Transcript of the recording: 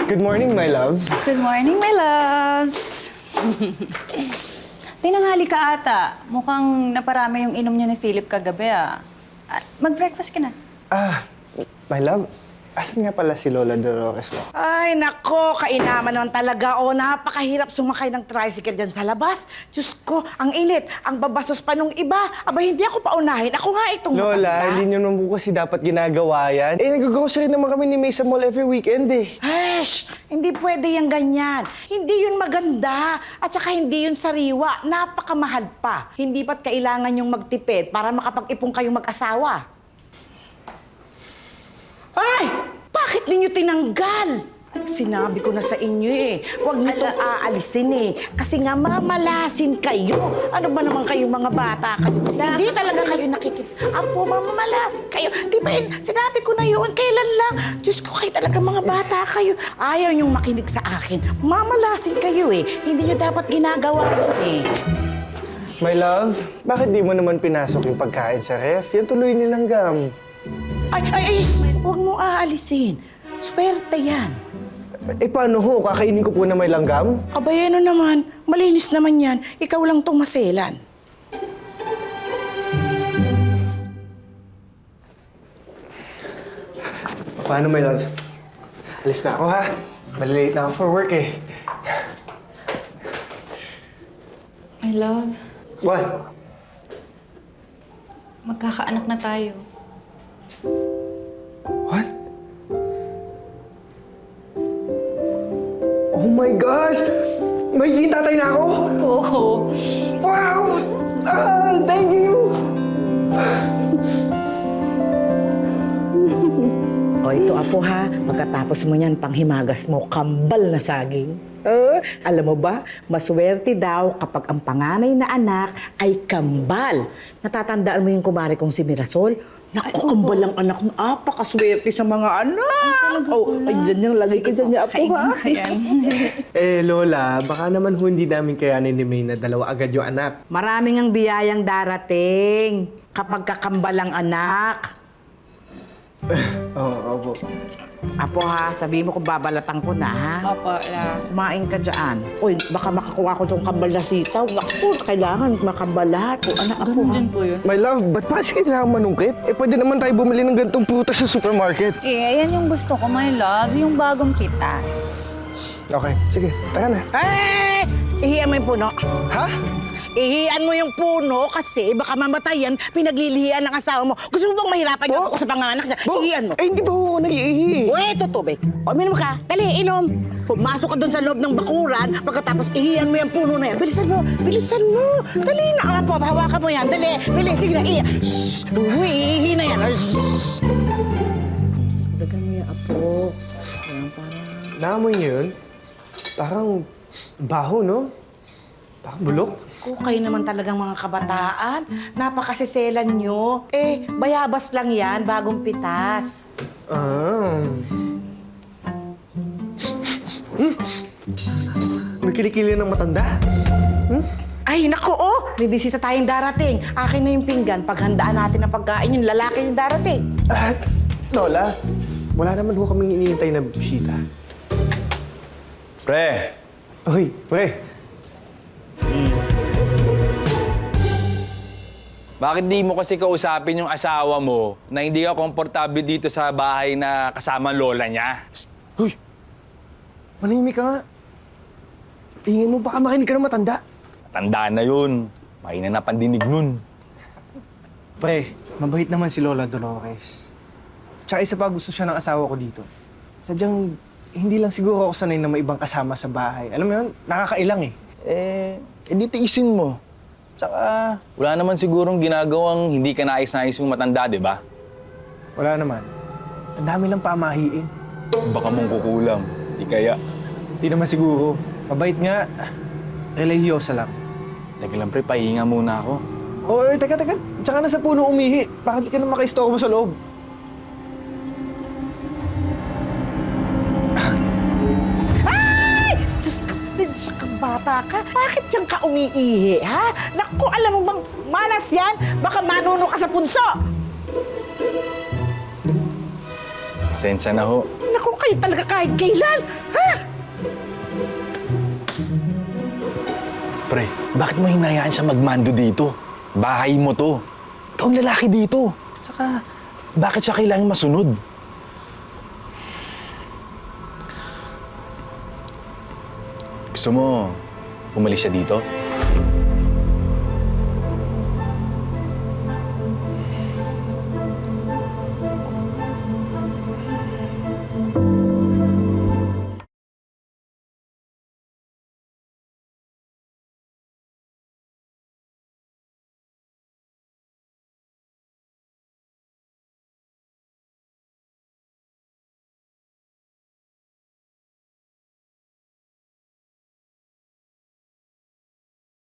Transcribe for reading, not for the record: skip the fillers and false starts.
Good morning, my love. Good morning, my loves. Tinanghali ka ata. Mukhang naparami yung inom niyo ni Philip kagabi, ah. Mag-breakfast ka na. My love, asan nga pala si Lola Dolores mo? Ay, nako, kainaman naman talaga. O, napakahirap sumakay ng tricycle dyan sa labas. Diyos ko, ang init. Ang babasos pa nung iba. Aba, hindi ako paunahin. Ako nga itong Lola, matanda. hindi nyo naman po kasi dapat ginagawa yan. Eh, nag-grocery naman kami ni May sa mall every weekend eh. Hesh! Hindi pwede yung ganyan. Hindi yun maganda. At saka hindi yun sariwa. Napakamahal pa. Hindi ba't kailangan yung magtipid para makapag-ipon kayong mag-asawa? Ay! Bakit ninyo tinanggal? Sinabi ko na sa inyo eh. Huwag niyo itong aalisin eh. Kasi nga mamalasin kayo. Ano ba naman kayo mga bata kayo? Hindi talaga kayo nakikis. Apo, mamalasin kayo. Di ba yun? Sinabi ko na yun. Kailan lang? Diyos ko, kayo talaga mga bata kayo. Ayaw niyong makinig sa akin. Mamalasin kayo eh. Hindi niyo dapat ginagawa yun eh. My love, bakit di mo naman pinasok yung pagkain sa ref? Yan tuloy nilang gam. Ay, huwag mo aalisin. Swerte yan. Eh, paano ho? Kakainin ko po na may langgam? Abay, ano naman? Malinis naman yan. Ikaw lang tong maselan. Paano, my love? Alis na ako, ha? Malilate na ako for work, eh. My love, What? magkakaanak na tayo. What? Oh my gosh! Magiging tatay na ako? Oo. Wow! Thank you! O ito, apo ha, pagkatapos mo niyan, panghimagas mo, kambal na saging. Alam mo ba, maswerte daw kapag ang panganay na anak ay kambal. Natatandaan mo yung kumare kong si Mirasol? Naku, kambal ang anak mo. Pakaswerte sa mga anak. Ay, dyan yung lagay ko dyan niya, apo ha. Eh, Lola, baka naman hindi namin kayanin ni May na dalawa agad yung anak. Maraming ang biyayang darating kapag kakambal ang anak. Oo, opo. Apo ha, sabihin mo kung babalatan ko na ha. Opo, love. Kumain ka dyan. Uy, baka makakuha ko itong kambal na sitaw. Naku, kailangan makambal lahat. O, anak ako ha. Ganun po yun. My love, ba't pa kasi kailangan manungkit? Eh, pwede naman tayo bumili ng ganitong prutas sa supermarket. Eh, ayan yung gusto ko, my love. Yung bagong pitas. Okay, sige, tara na. Eh! Ihiyan mo yung puno. Ha? Ihiyan mo yung puno kasi baka mamatay yan, pinaglilihian ng asawa mo. Gusto mo bang mahirapan yung ako sa panganak niya? Ihiyan mo. Eh, hindi ba ako nag-iihi? Uy, ito tubig. O, minom ka. Dali, inom. Pumasok ka doon sa loob ng bakuran, pagkatapos ihiyan mo yung puno na yan. Bilisan mo, bilisan mo. Dali na, apo, hawakan mo yan. Dali, bilis, sige na, ihiyan. Shhh! Uy, ihi na yan. Shhh! Dagan mo yan, apo. Ayan, parang... Naamoy niyo yun? Parang baho, no? Parang bulok. Kung kayo naman talagang mga kabataan, napakasiselan nyo. Eh, bayabas lang yan, bagong pitas. May kilikili ng matanda. Ay, naku, oh! May bisita tayong darating. Akin na yung pinggan. Paghandaan natin ang pagkain, yung lalaki yung darating. Lola, wala naman ho kaming iniintay na bisita. Pre, Uy, pre. bakit di mo kasi kausapin yung asawa mo na hindi ka komportable dito sa bahay na kasama ang lola niya? Uy, manahimik ka nga. Tingin mo baka makinig ka ng matanda. Tanda na yun. Mahina na pandinig nun. Pre, mabait naman si Lola Dolores. Tsaka isa pa gusto siya ng asawa ko dito. Sadyang hindi lang siguro ako sanay na may ibang kasama sa bahay. Alam mo yun, nakakailang eh. Di tiisin mo. Tsaka, wala naman sigurong ginagawang hindi ka nais-nais yung matanda, di ba? Wala naman. Ang dami lang pamahiin. Baka mong kukulang. Di kaya. Hindi naman siguro. Mabait nga. Religyosa lang. Teka lang, pre, pahinga muna ako. Oo, teka. Tsaka na sa puno umihi. Baka di ka na makaistorbo sa loob. Diyos ko, din siya kang bata ka. Bakit siyang ka umiihi, ha? Naku, alam mo bang malas yan? Baka manuno ka sa punso. Pasensya na ho. Naku, kayo talaga kahit kailan! Ha? Pre, bakit mo hinayaan siya magmando dito? Bahay mo to. Ikaw ang lalaki dito. Tsaka, bakit siya kailangan masunod? Gusto mo, umalis siya dito?